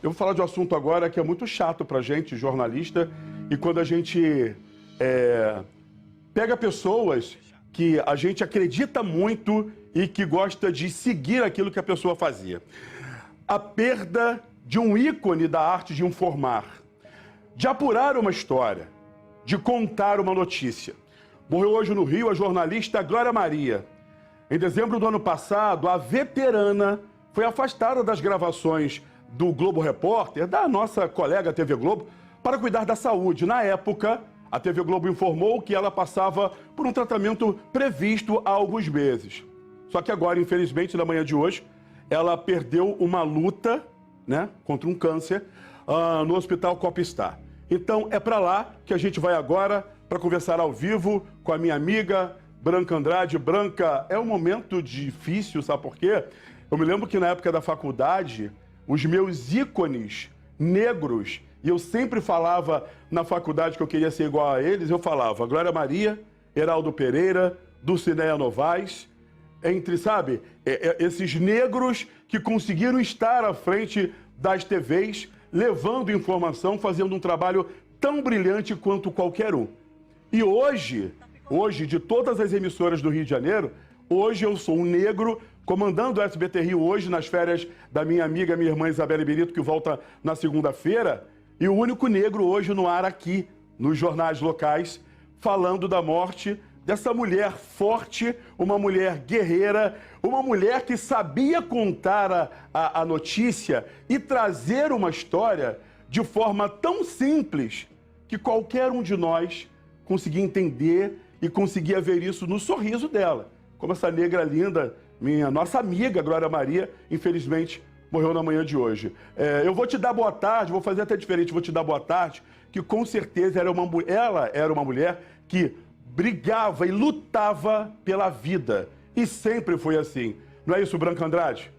Eu vou falar de um assunto agora que é muito chato pra gente, jornalista, e quando a gente pega pessoas que a gente acredita muito e que gosta de seguir aquilo que a pessoa fazia. A perda de um ícone da arte de informar, de apurar uma história, de contar uma notícia. Morreu hoje no Rio a jornalista Glória Maria. Em dezembro do ano passado, a veterana foi afastada das gravações do Globo Repórter, da nossa colega TV Globo, para cuidar da saúde. Na época, a TV Globo informou que ela passava por um tratamento previsto há alguns meses. Só que agora, infelizmente, na manhã de hoje, ela perdeu uma luta, né, contra um câncer no Hospital Copstar. Então, é para lá que a gente vai agora para conversar ao vivo com a minha amiga Branca Andrade. Branca, é um momento difícil, sabe por quê? Eu me lembro que na época da faculdade, os meus ícones negros, e eu sempre falava na faculdade que eu queria ser igual a eles, eu falava Glória Maria, Heraldo Pereira, Dulcinea Novaes, entre, sabe, esses negros que conseguiram estar à frente das TVs, levando informação, fazendo um trabalho tão brilhante quanto qualquer um. E hoje, de todas as emissoras do Rio de Janeiro, hoje eu sou um negro comandando o SBT Rio hoje nas férias da minha amiga, minha irmã Isabela Benito, que volta na segunda-feira, e o único negro hoje no ar aqui, nos jornais locais, falando da morte dessa mulher forte, uma mulher guerreira, uma mulher que sabia contar a notícia e trazer uma história de forma tão simples que qualquer um de nós conseguia entender e conseguia ver isso no sorriso dela. Como essa negra linda, nossa amiga Glória Maria, infelizmente, morreu na manhã de hoje. Eu vou te dar boa tarde, vou fazer até diferente, vou te dar boa tarde, que com certeza ela era uma mulher que brigava e lutava pela vida. E sempre foi assim. Não é isso, Branca Andrade?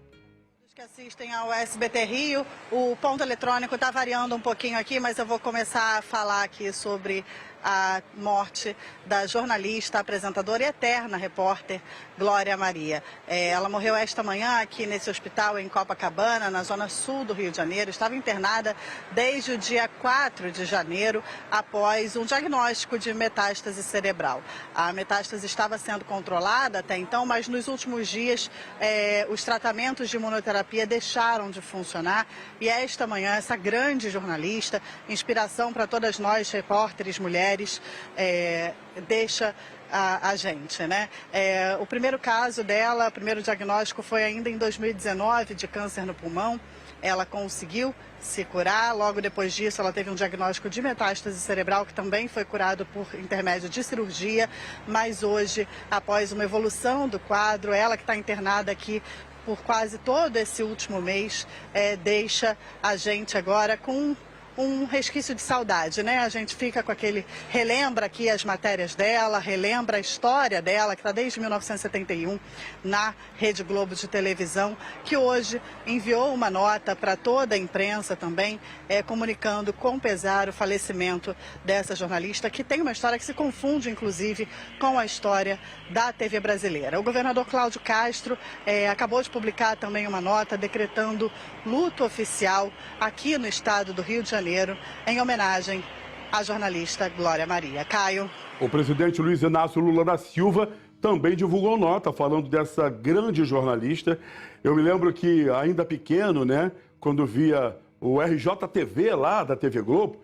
Que assistem ao SBT Rio, o ponto eletrônico está variando um pouquinho aqui, mas eu vou começar a falar aqui sobre a morte da jornalista, apresentadora e eterna repórter Glória Maria. Ela morreu esta manhã aqui nesse hospital em Copacabana, na zona sul do Rio de Janeiro. Estava internada desde o dia 4 de janeiro, após um diagnóstico de metástase cerebral. A metástase estava sendo controlada até então, mas nos últimos dias os tratamentos de imunoterapia deixaram de funcionar. E esta manhã, essa grande jornalista, inspiração para todas nós, repórteres, mulheres, deixa a gente, né? O primeiro caso dela, o primeiro diagnóstico foi ainda em 2019 de câncer no pulmão. Ela conseguiu se curar, logo depois disso ela teve um diagnóstico de metástase cerebral que também foi curado por intermédio de cirurgia, mas hoje, após uma evolução do quadro, ela que está internada aqui por quase todo esse último mês, deixa a gente agora com um resquício de saudade, né? A gente fica com relembra aqui as matérias dela, relembra a história dela, que está desde 1971 na Rede Globo de televisão, que hoje enviou uma nota para toda a imprensa também, comunicando com pesar o falecimento dessa jornalista, que tem uma história que se confunde, inclusive, com a história da TV brasileira. O governador Cláudio Castro acabou de publicar também uma nota decretando luto oficial aqui no estado do Rio de Janeiro, em homenagem à jornalista Glória Maria. Caio. O presidente Luiz Inácio Lula da Silva também divulgou nota falando dessa grande jornalista. Eu me lembro que, ainda pequeno, né, quando via o RJTV lá da TV Globo,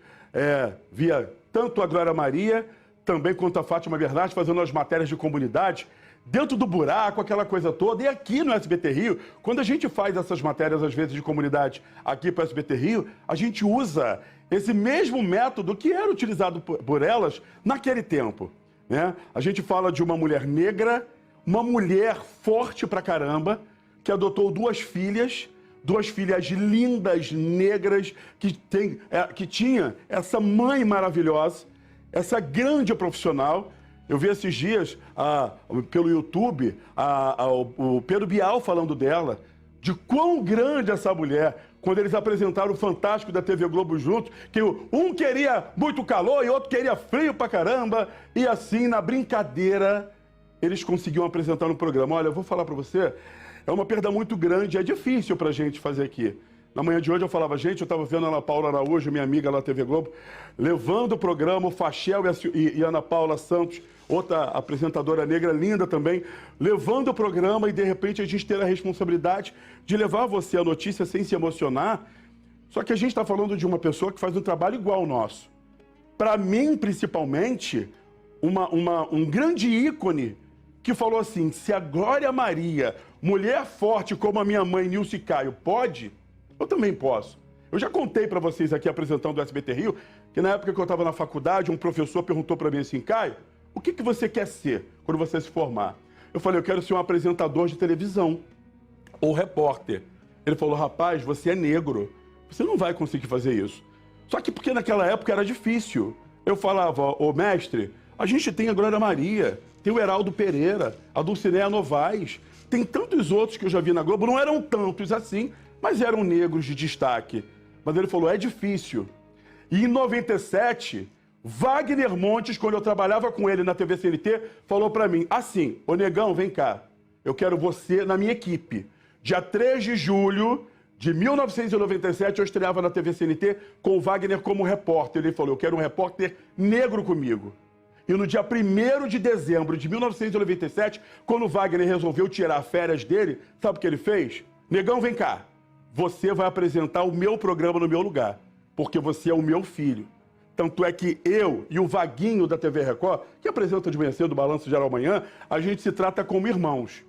via tanto a Glória Maria, também quanto a Fátima Bernardes fazendo as matérias de comunidade, dentro do buraco, aquela coisa toda. E aqui no SBT Rio, quando a gente faz essas matérias, às vezes, de comunidade aqui para o SBT Rio, a gente usa esse mesmo método que era utilizado por elas naquele tempo, né? A gente fala de uma mulher negra, uma mulher forte pra caramba, que adotou duas filhas lindas, negras, que tinha essa mãe maravilhosa, essa grande profissional. Eu vi esses dias, pelo YouTube, o Pedro Bial falando dela, de quão grande essa mulher, quando eles apresentaram o Fantástico da TV Globo juntos, que um queria muito calor e outro queria frio pra caramba, e assim, na brincadeira, eles conseguiam apresentar no programa. Olha, eu vou falar pra você, é uma perda muito grande, é difícil pra gente fazer aqui. Na manhã de hoje eu falava, gente, eu estava vendo a Ana Paula Araújo, minha amiga lá na TV Globo, levando o programa, o Fachel e Ana Paula Santos, outra apresentadora negra linda também, levando o programa e de repente a gente ter a responsabilidade de levar você a notícia sem se emocionar. Só que a gente está falando de uma pessoa que faz um trabalho igual ao nosso. Para mim, principalmente, um grande ícone que falou assim, se a Glória Maria, mulher forte como a minha mãe, Nilce Caio, pode, eu também posso. Eu já contei para vocês aqui, apresentando o SBT Rio, que na época que eu estava na faculdade, um professor perguntou para mim assim, Caio, o que você quer ser quando você se formar? Eu falei, eu quero ser um apresentador de televisão ou repórter. Ele falou, rapaz, você é negro, você não vai conseguir fazer isso. Só que porque naquela época era difícil. Eu falava, ô mestre, a gente tem a Glória Maria, tem o Heraldo Pereira, a Dulcinea Novaes, tem tantos outros que eu já vi na Globo, não eram tantos assim, mas eram negros de destaque. Mas ele falou, é difícil. E em 97, Wagner Montes, quando eu trabalhava com ele na TV CNT, falou pra mim, assim, ô negão, vem cá, eu quero você na minha equipe. Dia 3 de julho de 1997, eu estreava na TV CNT com o Wagner como repórter. Ele falou, eu quero um repórter negro comigo. E no dia 1º de dezembro de 1997, quando o Wagner resolveu tirar férias dele, sabe o que ele fez? Negão, vem cá, você vai apresentar o meu programa no meu lugar, porque você é o meu filho. Tanto é que eu e o Vaguinho da TV Record, que apresenta de manhã cedo o Balanço Geral Amanhã, a gente se trata como irmãos.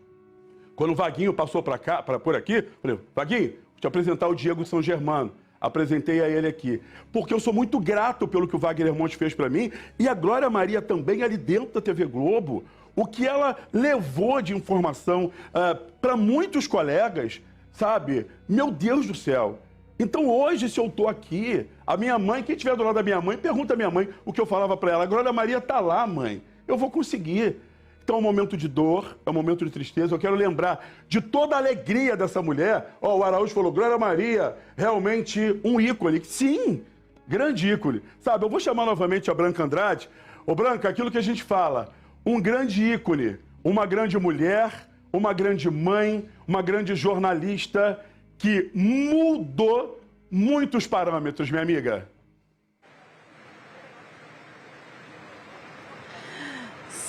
Quando o Vaguinho passou por aqui, falei, Vaguinho, vou te apresentar o Diego São Germano. Apresentei a ele aqui. Porque eu sou muito grato pelo que o Wagner Montes fez para mim e a Glória Maria também ali dentro da TV Globo. O que ela levou de informação para muitos colegas, sabe? Meu Deus do céu. Então hoje, se eu tô aqui, a minha mãe, quem estiver do lado da minha mãe, pergunta à minha mãe o que eu falava para ela. A Glória Maria tá lá, mãe. Eu vou conseguir. Então é um momento de dor, é um momento de tristeza. Eu quero lembrar de toda a alegria dessa mulher. Ó, o Araújo falou, Glória Maria, realmente um ícone. Sim, grande ícone. Sabe, eu vou chamar novamente a Branca Andrade. Ô, Branca, aquilo que a gente fala, um grande ícone, uma grande mulher, uma grande mãe, uma grande jornalista que mudou muitos parâmetros, minha amiga.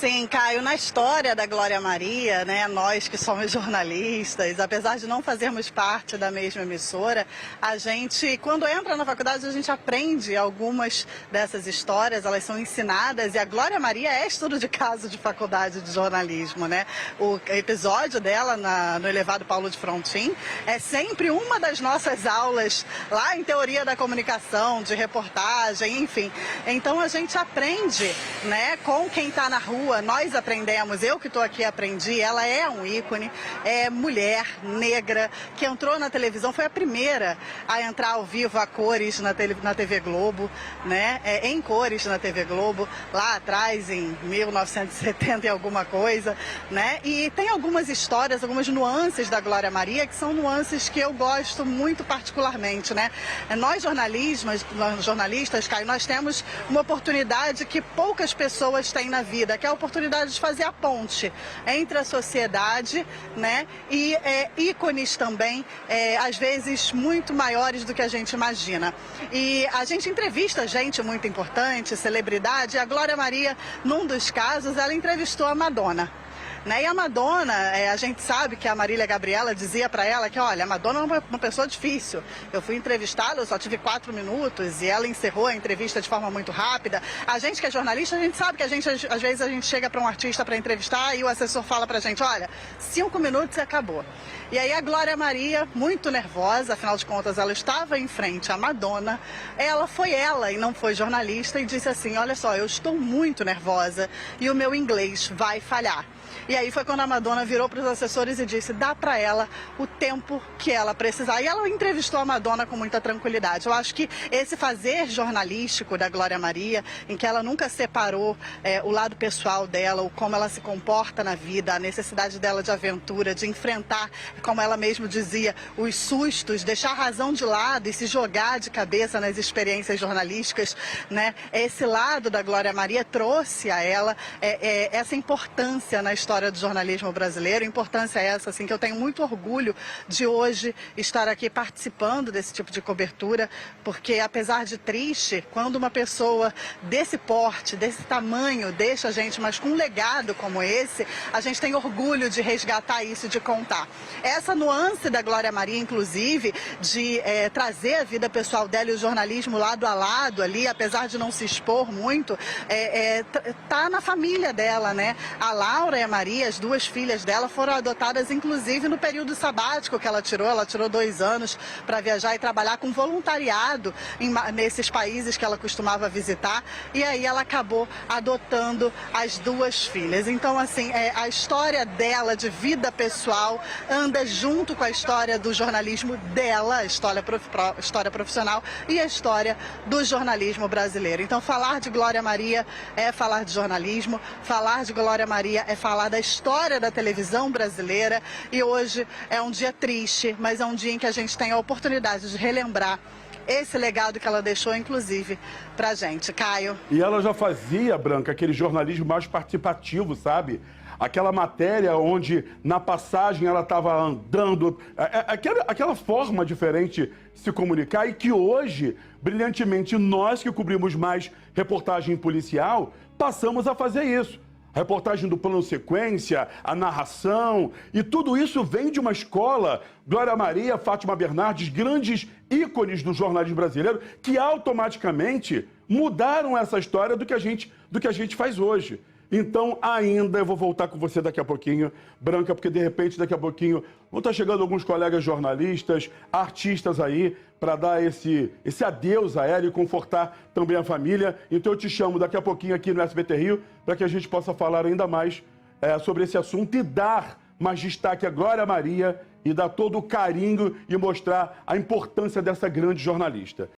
Sim, Caio, na história da Glória Maria, né, nós que somos jornalistas, apesar de não fazermos parte da mesma emissora, a gente, quando entra na faculdade, a gente aprende algumas dessas histórias, elas são ensinadas, e a Glória Maria é estudo de caso de faculdade de jornalismo, né? O episódio dela no Elevado Paulo de Frontin é sempre uma das nossas aulas lá em teoria da comunicação, de reportagem, enfim. Então a gente aprende, né, com quem está na rua. Nós aprendemos, eu que estou aqui aprendi, ela é um ícone, é mulher, negra, que entrou na televisão, foi a primeira a entrar ao vivo a cores na TV Globo, né? Em cores na TV Globo, lá atrás, em 1970 e alguma coisa, né? E tem algumas histórias, algumas nuances da Glória Maria, que são nuances que eu gosto muito particularmente, né? Nós jornalistas, Caio, nós temos uma oportunidade que poucas pessoas têm na vida, que é a oportunidade de fazer a ponte entre a sociedade, né, e ícones também, às vezes muito maiores do que a gente imagina. E a gente entrevista gente muito importante, celebridade. A Glória Maria, num dos casos, ela entrevistou a Madonna. Né? E a Madonna, a gente sabe que a Marília Gabriela dizia para ela que, olha, a Madonna é uma pessoa difícil. Eu fui entrevistá-la, eu só tive 4 minutos e ela encerrou a entrevista de forma muito rápida. A gente que é jornalista, a gente sabe que às vezes a gente chega para um artista para entrevistar e o assessor fala para a gente, olha, 5 minutos e acabou. E aí a Glória Maria, muito nervosa, afinal de contas ela estava em frente à Madonna, ela foi ela e não foi jornalista e disse assim, olha só, eu estou muito nervosa e o meu inglês vai falhar. E aí foi quando a Madonna virou para os assessores e disse, dá para ela o tempo que ela precisar. E ela entrevistou a Madonna com muita tranquilidade. Eu acho que esse fazer jornalístico da Glória Maria, em que ela nunca separou o lado pessoal dela, o como ela se comporta na vida, a necessidade dela de aventura, de enfrentar, como ela mesma dizia, os sustos, deixar a razão de lado e se jogar de cabeça nas experiências jornalísticas, né? Esse lado da Glória Maria trouxe a ela essa importância na história do jornalismo brasileiro. Importância essa, assim, que eu tenho muito orgulho de hoje estar aqui participando desse tipo de cobertura, porque apesar de triste, quando uma pessoa desse porte, desse tamanho, deixa a gente, mas com um legado como esse, a gente tem orgulho de resgatar isso, de contar. Essa nuance da Glória Maria, inclusive, de trazer a vida pessoal dela e o jornalismo lado a lado ali, apesar de não se expor muito, tá na família dela, né? A Laura e a Maria, as duas filhas dela, foram adotadas, inclusive, no período sabático que ela tirou 2 anos para viajar e trabalhar com voluntariado nesses países que ela costumava visitar, e aí ela acabou adotando as 2 filhas. Então, assim, a história dela de vida pessoal anda junto com a história do jornalismo dela, a história profissional e a história do jornalismo brasileiro. Então, falar de Glória Maria é falar de jornalismo, falar de Glória Maria é falar da história da televisão brasileira, e hoje é um dia triste, mas é um dia em que a gente tem a oportunidade de relembrar esse legado que ela deixou, inclusive, pra gente. Caio. E ela já fazia, Branca, aquele jornalismo mais participativo, sabe? Aquela matéria onde, na passagem, ela estava andando. Aquela forma diferente de se comunicar, e que hoje, brilhantemente, nós que cobrimos mais reportagem policial, passamos a fazer isso. A reportagem do plano sequência, a narração, e tudo isso vem de uma escola, Glória Maria, Fátima Bernardes, grandes ícones do jornalismo brasileiro, que automaticamente mudaram essa história do que a gente faz hoje. Então, ainda, eu vou voltar com você daqui a pouquinho, Branca, porque de repente, daqui a pouquinho, vão estar chegando alguns colegas jornalistas, artistas aí, para dar esse adeus a ela e confortar também a família. Então, eu te chamo daqui a pouquinho aqui no SBT Rio, para que a gente possa falar ainda mais sobre esse assunto e dar mais destaque à Glória Maria e dar todo o carinho e mostrar a importância dessa grande jornalista.